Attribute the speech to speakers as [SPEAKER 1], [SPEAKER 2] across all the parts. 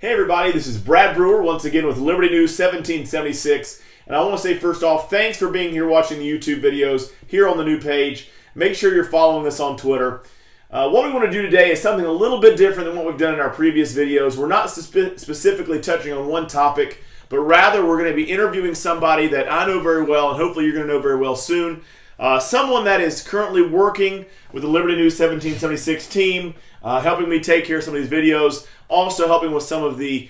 [SPEAKER 1] Hey everybody, this is Brad Brewer once again with Liberty News 1776, and I want to say first off, thanks for being here watching the YouTube videos here on the new page. Make sure you're following us on Twitter. What we want to do today is something a little bit different than what we've done in our previous videos. We're not specifically touching on one topic, but rather we're going to be interviewing somebody that I know very well, and hopefully you're going to know very well soon. Someone that is currently working with the Liberty News 1776 team, helping me take care of some of these videos, also helping with some of the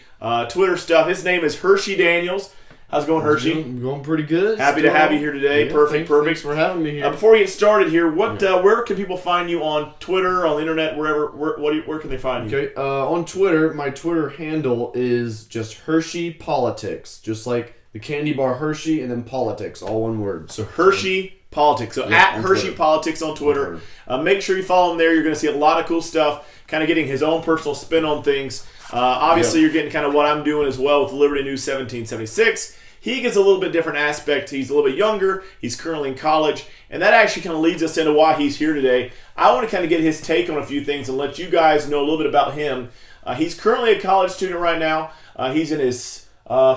[SPEAKER 1] Twitter stuff. His name is Hershey Daniels. How's it going, Hershey?
[SPEAKER 2] I'm going pretty good.
[SPEAKER 1] Happy to have you here today.
[SPEAKER 2] Yeah,
[SPEAKER 1] Perfect.
[SPEAKER 2] Thanks for having me here.
[SPEAKER 1] Before we get started here, where can people find you on Twitter, on the internet, wherever? Where can they find you?
[SPEAKER 2] Okay, on Twitter, my Twitter handle is just Hershey Politics, just like the candy bar Hershey and then politics, all one word.
[SPEAKER 1] So Hershey Politics. So
[SPEAKER 2] yeah,
[SPEAKER 1] at Hershey
[SPEAKER 2] Twitter.
[SPEAKER 1] Politics on Twitter. Make sure you follow him there. You're going to see a lot of cool stuff, kind of getting his own personal spin on things. Obviously, You're getting kind of what I'm doing as well with Liberty News 1776. He gets a little bit different aspect. He's a little bit younger. He's currently in college. And that actually kind of leads us into why he's here today. I want to kind of get his take on a few things and let you guys know a little bit about him. He's currently a college student right now. He's in his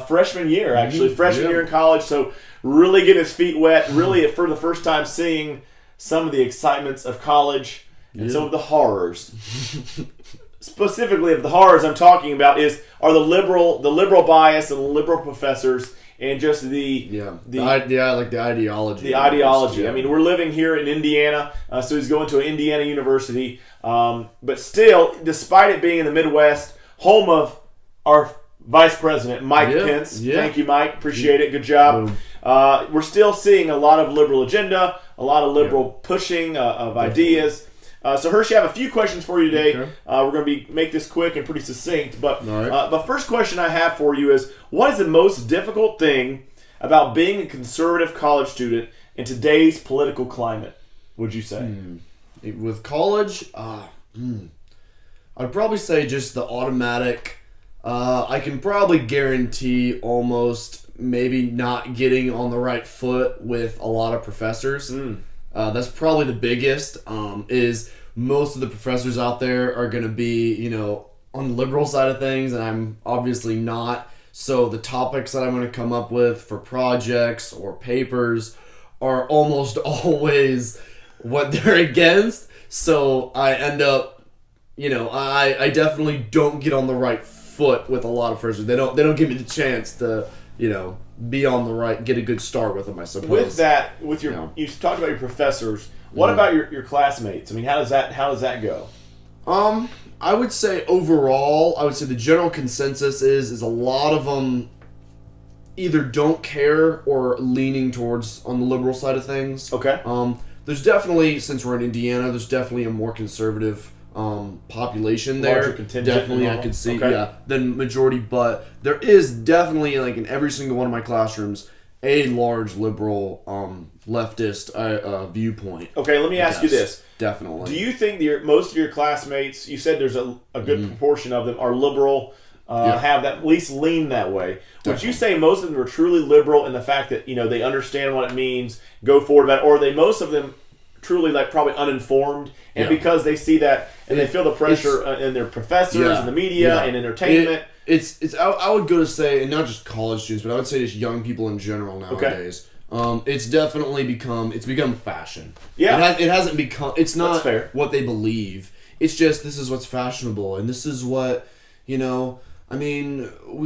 [SPEAKER 1] freshman year, actually. Freshman year in college. So really getting his feet wet. Really, for the first time, seeing some of the excitements of college and some of the horrors. Specifically, of the horrors I'm talking about are the liberal bias and the liberal professors. And just the
[SPEAKER 2] ideology.
[SPEAKER 1] The ideology. Yeah. I mean, we're living here in Indiana, so he's going to an Indiana university. But still, despite it being in the Midwest, home of our Vice President, Mike Pence. Yeah. Thank you, Mike. Appreciate it. Good job. We're still seeing a lot of liberal agenda, a lot of liberal pushing of ideas. So Hershey, I have a few questions for you today. Okay. We're going to make this quick and pretty succinct. But the first question I have for you is, what is the most difficult thing about being a conservative college student in today's political climate, would you say?
[SPEAKER 2] With college, I'd probably say just the automatic, I can probably guarantee almost maybe not getting on the right foot with a lot of professors. That's probably the biggest, is most of the professors out there are going to be, on the liberal side of things, and I'm obviously not. So the topics that I'm going to come up with for projects or papers are almost always what they're against. So I end up, I definitely don't get on the right foot with a lot of professors. They don't give me the chance to, be on the right, get a good start with them, I suppose.
[SPEAKER 1] With that, you talked about your professors. What about your classmates? I mean, how does that go?
[SPEAKER 2] I would say overall, the general consensus is a lot of them either don't care or leaning towards on the liberal side of things.
[SPEAKER 1] Okay.
[SPEAKER 2] There's definitely, since we're in Indiana, there's definitely a more conservative population there.
[SPEAKER 1] Larger contingent.
[SPEAKER 2] Definitely, I could see, than majority, but there is definitely, like in every single one of my classrooms, a large liberal, leftist viewpoint.
[SPEAKER 1] Okay, let me ask you this.
[SPEAKER 2] Definitely.
[SPEAKER 1] Do you think most of your classmates, you said there's a good proportion of them are liberal, have that at least lean that way. Definitely. Would you say most of them are truly liberal in the fact that, they understand what it means, go forward about it, or are they most of them truly probably uninformed, and because they see that and they feel the pressure in their professors and the media and entertainment?
[SPEAKER 2] I would go to say, and not just college students, but I would say just young people in general nowadays. Okay. It's definitely become fashion. Yeah. It hasn't become, it's not what they believe. It's just, this is what's fashionable, and this is what, we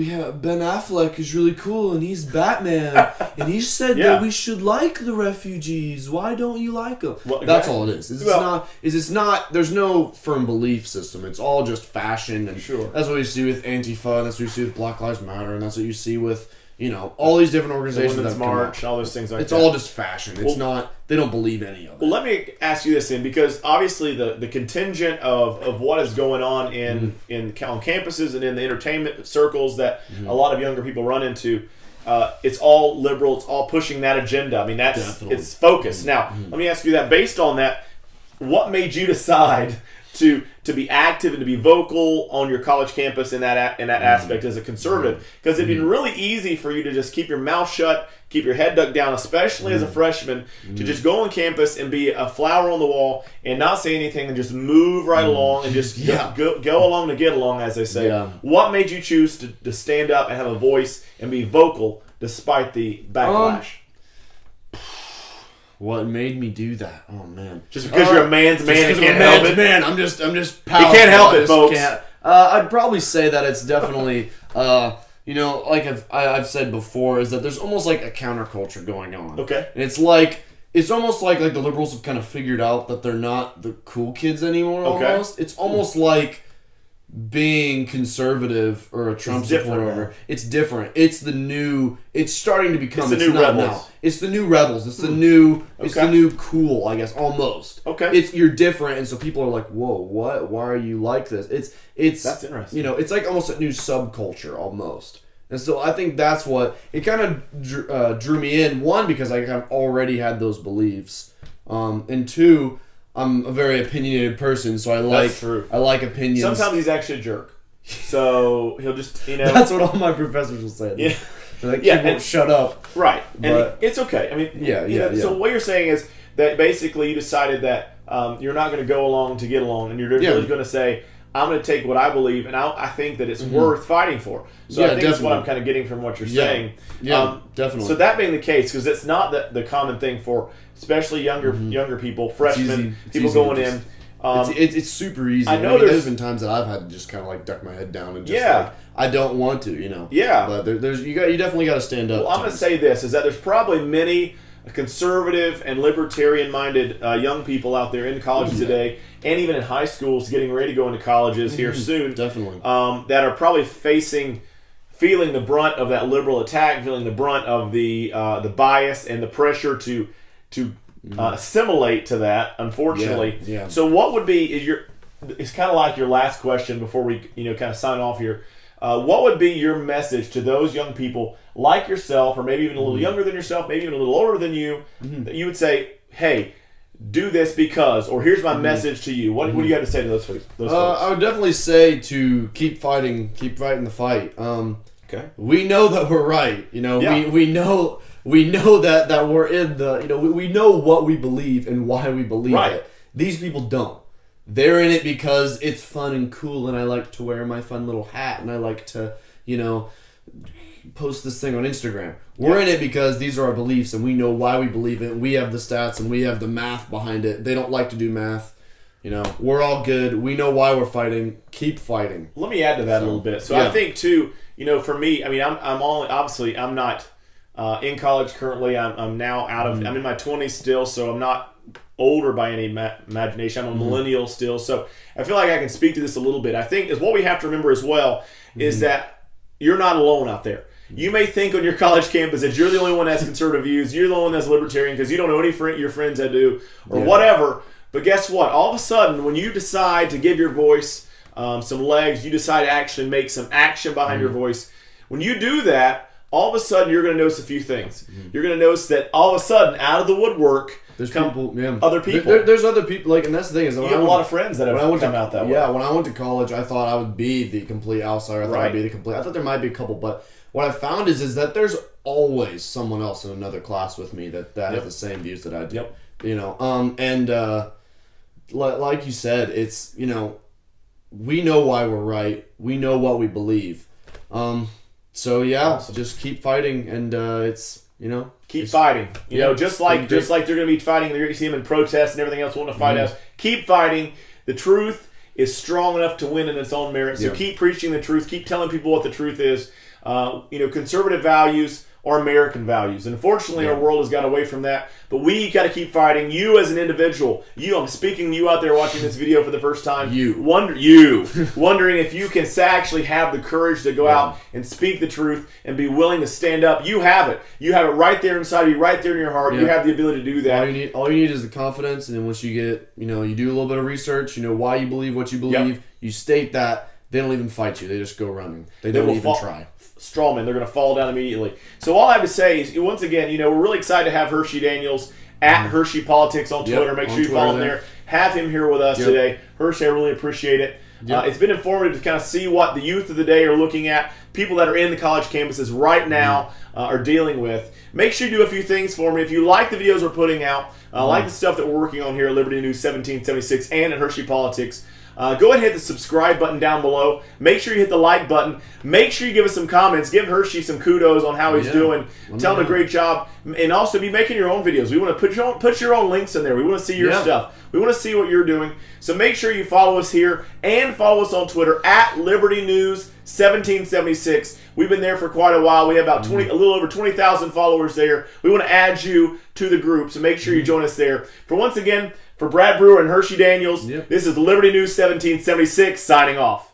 [SPEAKER 2] have Ben Affleck is really cool, and he's Batman, and he said that we should like the refugees. Why don't you like them? Well, that's all it is. It's not. There's no firm belief system. It's all just fashion, and that's what you see with Antifa, and that's what you see with Black Lives Matter, and that's what you see with all these different organizations.
[SPEAKER 1] Women's March, all those things like
[SPEAKER 2] that. It's all just fashion. It's not. They don't believe any of it.
[SPEAKER 1] Well, let me ask you this then, because obviously the contingent of what is going on on campuses and in the entertainment circles that a lot of younger people run into, it's all liberal. It's all pushing that agenda. I mean, it's focused. Now, let me ask you that. Based on that, what made you decide to be active and to be vocal on your college campus in that aspect as a conservative? Because it'd been really easy for you to just keep your mouth shut, keep your head ducked down, especially as a freshman, to just go on campus and be a flower on the wall and not say anything and just move right along and just go along to get along, as they say. Yeah. What made you choose to stand up and have a voice and be vocal despite the backlash?
[SPEAKER 2] What made me do that? Oh man!
[SPEAKER 1] Just because you're a man's man, and can't help it.
[SPEAKER 2] Man, I'm just powerful.
[SPEAKER 1] You can't help it, folks.
[SPEAKER 2] I'd probably say that it's definitely, like I've said before, is that there's almost like a counterculture going on.
[SPEAKER 1] Okay.
[SPEAKER 2] And it's almost like the liberals have kind of figured out that they're not the cool kids anymore.
[SPEAKER 1] Okay.
[SPEAKER 2] Almost, it's almost like being conservative or a Trump supporter. It's different. It's the new. It's starting to become.
[SPEAKER 1] It's the new rebels.
[SPEAKER 2] Now. It's the new rebels. It's the new. It's the new cool. I guess almost.
[SPEAKER 1] Okay.
[SPEAKER 2] You're different, and so people are like, "Whoa, what? Why are you like this?" It's
[SPEAKER 1] that's interesting.
[SPEAKER 2] It's like almost a new subculture almost. And so I think that's what it kind of drew me in. One, because I kind of already had those beliefs, and two, I'm a very opinionated person, so I like opinions.
[SPEAKER 1] Sometimes he's actually a jerk, so he'll just
[SPEAKER 2] That's what all my professors will say.
[SPEAKER 1] Yeah,
[SPEAKER 2] they're like, and shut up.
[SPEAKER 1] Right, and it's okay. I mean, So what you're saying is that basically you decided that you're not going to go along to get along, and you're really going to say, I'm going to take what I believe, and I think that it's worth fighting for. So I think that's what I'm kind of getting from what you're saying.
[SPEAKER 2] Yeah, definitely.
[SPEAKER 1] So that being the case, because it's not the common thing for especially younger people, freshmen, people going in.
[SPEAKER 2] It's super easy. I know there's been times that I've had to just kind of like duck my head down and just I don't want to,
[SPEAKER 1] Yeah.
[SPEAKER 2] But you definitely got to stand up.
[SPEAKER 1] Well, I'm going to say this, is that there's probably many conservative and libertarian-minded young people out there in colleges today, and even in high schools getting ready to go into colleges here soon.
[SPEAKER 2] Definitely.
[SPEAKER 1] That are probably feeling the brunt of that liberal attack, feeling the brunt of the bias and the pressure to assimilate to that, unfortunately.
[SPEAKER 2] Yeah.
[SPEAKER 1] So what would be it's kind of like your last question before we kind of sign off here. What would be your message to those young people like yourself, or maybe even a little younger than yourself, maybe even a little older than you, that you would say, hey, do this because, or here's my message to you. What do you have to say to those folks?
[SPEAKER 2] I would definitely say to keep fighting the fight.
[SPEAKER 1] Okay.
[SPEAKER 2] We know that we're right. We know that we're in the, we know what we believe and why we believe it. These people don't. They're in it because it's fun and cool, and I like to wear my fun little hat, and I like to, post this thing on Instagram. We're in it because these are our beliefs, and we know why we believe it, and we have the stats, and we have the math behind it. They don't like to do math. We're all good. We know why we're fighting. Keep fighting.
[SPEAKER 1] Let me add to that a little bit. So I think, too, for me, I mean, I'm not in college currently. I'm now out of, I'm in my 20s still, so I'm not older by any imagination. I'm a millennial still, so I feel like I can speak to this a little bit. I think is what we have to remember as well is that you're not alone out there. You may think on your college campus that you're the only one that has conservative views, you're the only one that's libertarian because you don't know any your friends that do, or whatever. But guess what? All of a sudden, when you decide to give your voice some legs, you decide to actually make some action behind your voice. When you do that, all of a sudden you're going to notice a few things. You're going to notice that all of a sudden, out of the woodwork,
[SPEAKER 2] there's
[SPEAKER 1] other people.
[SPEAKER 2] There's other people, and that's the thing is,
[SPEAKER 1] you have a lot of friends that have come out that way.
[SPEAKER 2] Yeah, when I went to college, I thought I would be the complete outsider. I thought there might be a couple, but what I found is that there's always someone else in another class with me that has the same views that I do. Like you said, it's we know why we're right. We know what we believe. So awesome. Just keep fighting, and
[SPEAKER 1] keep fighting. Just like they're going to be fighting, you're going to see them in protests and everything else, wanting to fight us. Keep fighting. The truth is strong enough to win in its own merit. So keep preaching the truth. Keep telling people what the truth is. Conservative values are American values. And unfortunately, our world has got away from that. But we got to keep fighting. You as an individual, I'm speaking to you out there watching this video for the first time. Wondering if you can actually have the courage to go out and speak the truth and be willing to stand up. You have it. You have it right there inside of you, right there in your heart. You have the ability to do that.
[SPEAKER 2] All you need is the confidence. And then once you get, you do a little bit of research, why you believe what you believe, you state that. They don't even fight you. They just go running. They don't even try.
[SPEAKER 1] Strawman. They're going to fall down immediately. So all I have to say is, once again, we're really excited to have Hershey Daniels at Hershey Politics on Twitter. Make sure you follow him there. have him here with us today. Hershey, I really appreciate it. It's been informative to kind of see what the youth of the day are looking at, people that are in the college campuses right now are dealing with. Make sure you do a few things for me. If you like the videos we're putting out, like the stuff that we're working on here at Liberty News 1776 and at Hershey Politics, go ahead and hit the subscribe button down below. Make sure you hit the like button. Make sure you give us some comments. Give Hershey some kudos on how he's doing. Tell him a great job. And also be making your own videos. We want to put your own links in there. We want to see your stuff. We want to see what you're doing. So make sure you follow us here and follow us on Twitter at Liberty News 1776. We've been there for quite a while. We have about a little over 20,000 followers there. We want to add you to the group, so make sure you join us there. For Brad Brewer and Hershey Daniels, this is Liberty News 1776 signing off.